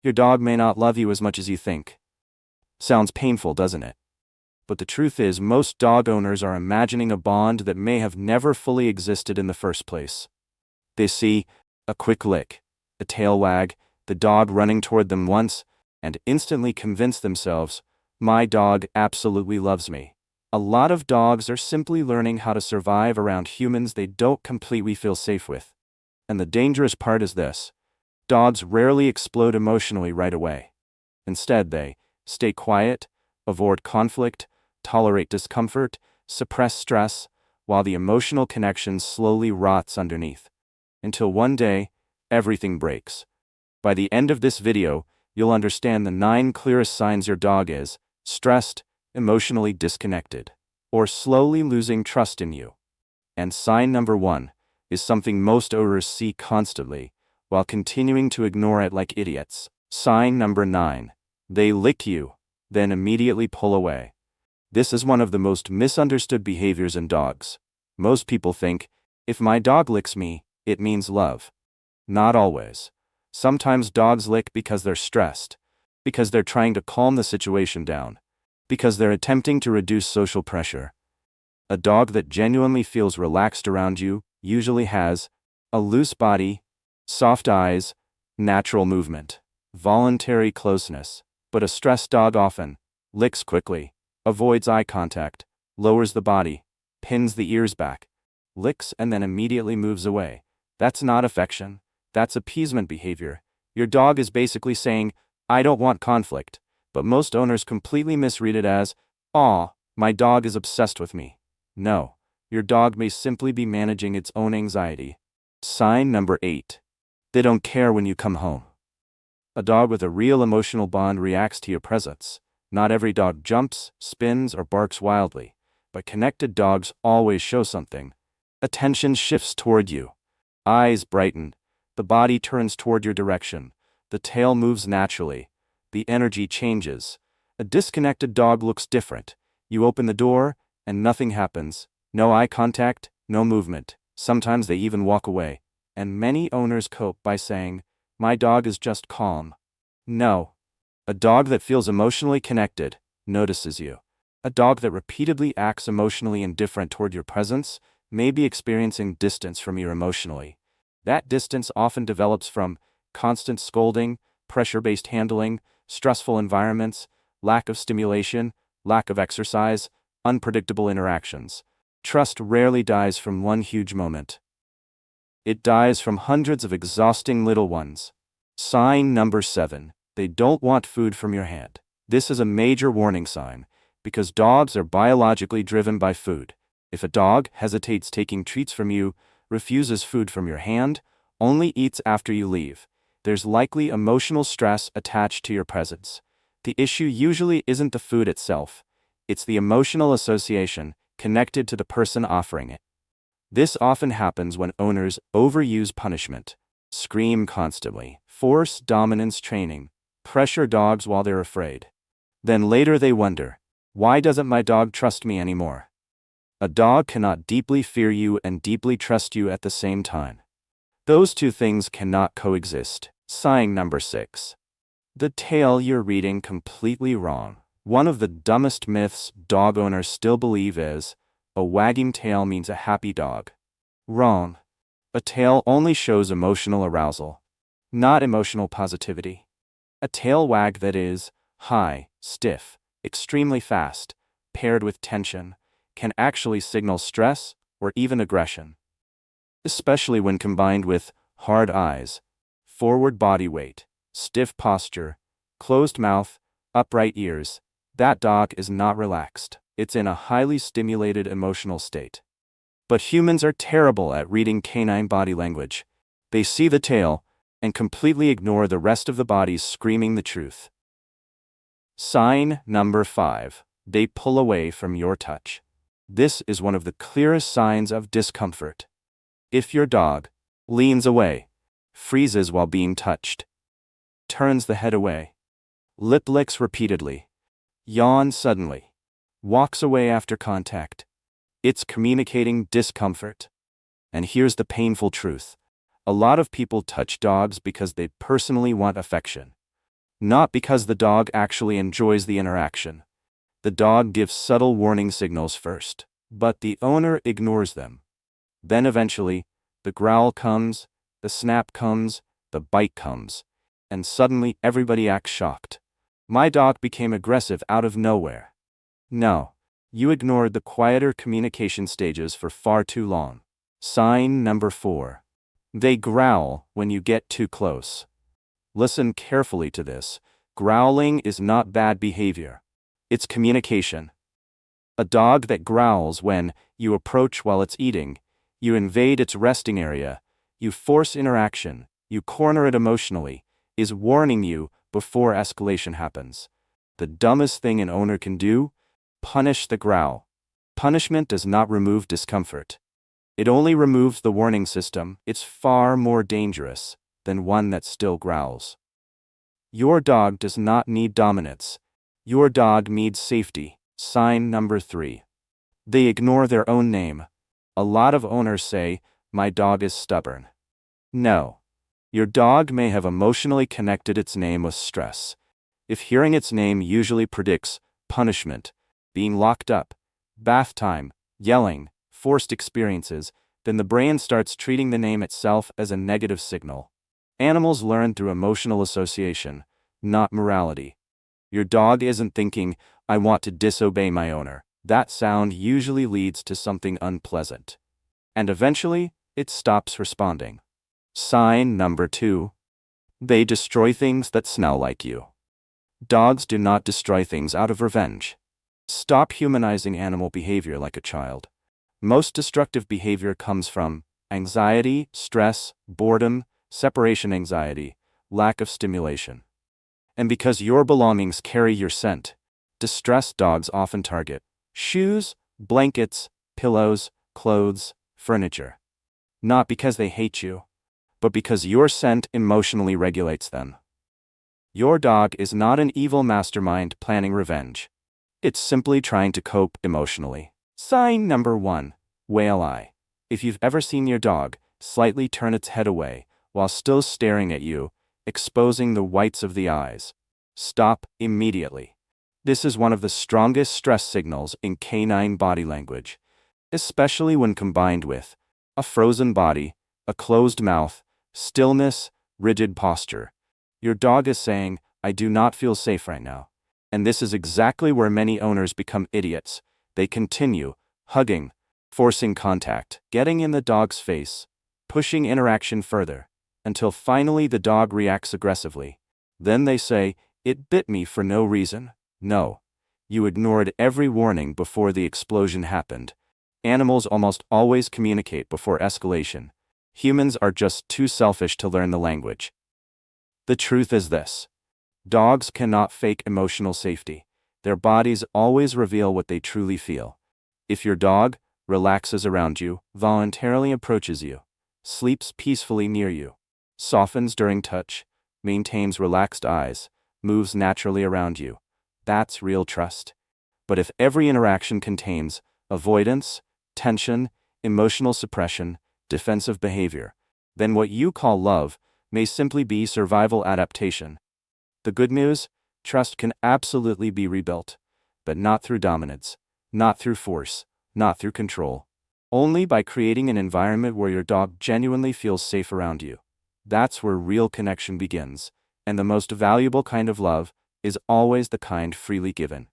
Your dog may not love you as much as you think. Sounds painful, doesn't it? But the truth is, most dog owners are imagining a bond that may have never fully existed in the first place. They see a quick lick, a tail wag, the dog running toward them once, and instantly convince themselves, my dog absolutely loves me. A lot of dogs are simply learning how to survive around humans they don't completely feel safe with. And the dangerous part is this: dogs rarely explode emotionally right away. Instead, they stay quiet, avoid conflict, tolerate discomfort, suppress stress, while the emotional connection slowly rots underneath. Until one day, everything breaks. By the end of this video, you'll understand the 9 clearest signs your dog is stressed, emotionally disconnected, or slowly losing trust in you. And sign number 1 is something most owners see constantly, while continuing to ignore it like idiots. Sign number 9. They lick you, then immediately pull away. This is one of the most misunderstood behaviors in dogs. Most people think, if my dog licks me, it means love. Not always. Sometimes dogs lick because they're stressed, because they're trying to calm the situation down, because they're attempting to reduce social pressure. A dog that genuinely feels relaxed around you usually has a loose body, soft eyes, natural movement, voluntary closeness. But a stressed dog often licks quickly, avoids eye contact, lowers the body, pins the ears back, licks and then immediately moves away. That's not affection. That's appeasement behavior. Your dog is basically saying, I don't want conflict, but most owners completely misread it as, aw, my dog is obsessed with me. No, your dog may simply be managing its own anxiety. Sign number 8. They don't care when you come home. A dog with a real emotional bond reacts to your presence. Not every dog jumps, spins, or barks wildly, but connected dogs always show something. Attention shifts toward you. Eyes brighten. The body turns toward your direction. The tail moves naturally. The energy changes. A disconnected dog looks different. You open the door, and nothing happens. No eye contact, no movement. Sometimes they even walk away. And many owners cope by saying, my dog is just calm. No. A dog that feels emotionally connected notices you. A dog that repeatedly acts emotionally indifferent toward your presence may be experiencing distance from you emotionally. That distance often develops from constant scolding, pressure-based handling, stressful environments, lack of stimulation, lack of exercise, unpredictable interactions. Trust rarely dies from one huge moment. It dies from hundreds of exhausting little ones. Sign number 7. They don't want food from your hand. This is a major warning sign, because dogs are biologically driven by food. If a dog hesitates taking treats from you, refuses food from your hand, only eats after you leave, there's likely emotional stress attached to your presence. The issue usually isn't the food itself. It's the emotional association connected to the person offering it. This often happens when owners overuse punishment, scream constantly, force dominance training, pressure dogs while they're afraid. Then later they wonder, why doesn't my dog trust me anymore? A dog cannot deeply fear you and deeply trust you at the same time. Those two things cannot coexist. Sign number 6. The tail you're reading completely wrong. One of the dumbest myths dog owners still believe is, a wagging tail means a happy dog. Wrong. A tail only shows emotional arousal, not emotional positivity. A tail wag that is high, stiff, extremely fast, paired with tension, can actually signal stress or even aggression. Especially when combined with hard eyes, forward body weight, stiff posture, closed mouth, upright ears. That dog is not relaxed. It's in a highly stimulated emotional state. But humans are terrible at reading canine body language. They see the tail and completely ignore the rest of the body screaming the truth. Sign number 5. They pull away from your touch. This is one of the clearest signs of discomfort. If your dog leans away, freezes while being touched, turns the head away, lip licks repeatedly, yawns suddenly, walks away after contact, it's communicating discomfort. And here's the painful truth. A lot of people touch dogs because they personally want affection. Not because the dog actually enjoys the interaction. The dog gives subtle warning signals first, but the owner ignores them. Then eventually, the growl comes, the snap comes, the bite comes, and suddenly everybody acts shocked. My dog became aggressive out of nowhere. No, you ignored the quieter communication stages for far too long. Sign number 4. They growl when you get too close. Listen carefully to this. Growling is not bad behavior. It's communication. A dog that growls when you approach while it's eating, you invade its resting area, you force interaction, you corner it emotionally, is warning you before escalation happens. The dumbest thing an owner can do? Punish the growl. Punishment does not remove discomfort. It only removes the warning system. It's far more dangerous than one that still growls. Your dog does not need dominance. Your dog needs safety. Sign number 3. They ignore their own name. A lot of owners say, "My dog is stubborn." No. Your dog may have emotionally connected its name with stress. If hearing its name usually predicts punishment, being locked up, bath time, yelling, forced experiences, then the brain starts treating the name itself as a negative signal. Animals learn through emotional association, not morality. Your dog isn't thinking, "I want to disobey my owner." That sound usually leads to something unpleasant. And eventually, it stops responding. Sign number 2. They destroy things that smell like you. Dogs do not destroy things out of revenge. Stop humanizing animal behavior like a child. Most destructive behavior comes from anxiety, stress, boredom, separation anxiety, lack of stimulation. And because your belongings carry your scent, distressed dogs often target shoes, blankets, pillows, clothes, furniture. Not because they hate you, but because your scent emotionally regulates them. Your dog is not an evil mastermind planning revenge. It's simply trying to cope emotionally. Sign number 1. Whale eye. If you've ever seen your dog slightly turn its head away while still staring at you, exposing the whites of the eyes, stop immediately. This is one of the strongest stress signals in canine body language, especially when combined with a frozen body, a closed mouth, stillness, rigid posture. Your dog is saying, "I do not feel safe right now." And this is exactly where many owners become idiots. They continue hugging, forcing contact, getting in the dog's face, pushing interaction further, until finally the dog reacts aggressively. Then they say, "It bit me for no reason." No. You ignored every warning before the explosion happened. Animals almost always communicate before escalation. Humans are just too selfish to learn the language. The truth is this. Dogs cannot fake emotional safety. Their bodies always reveal what they truly feel. If your dog relaxes around you, voluntarily approaches you, sleeps peacefully near you, softens during touch, maintains relaxed eyes, moves naturally around you, that's real trust. But if every interaction contains avoidance, tension, emotional suppression, defensive behavior, then what you call love may simply be survival adaptation. The good news? Trust can absolutely be rebuilt, but not through dominance, not through force, not through control. Only by creating an environment where your dog genuinely feels safe around you. That's where real connection begins, and the most valuable kind of love is always the kind freely given.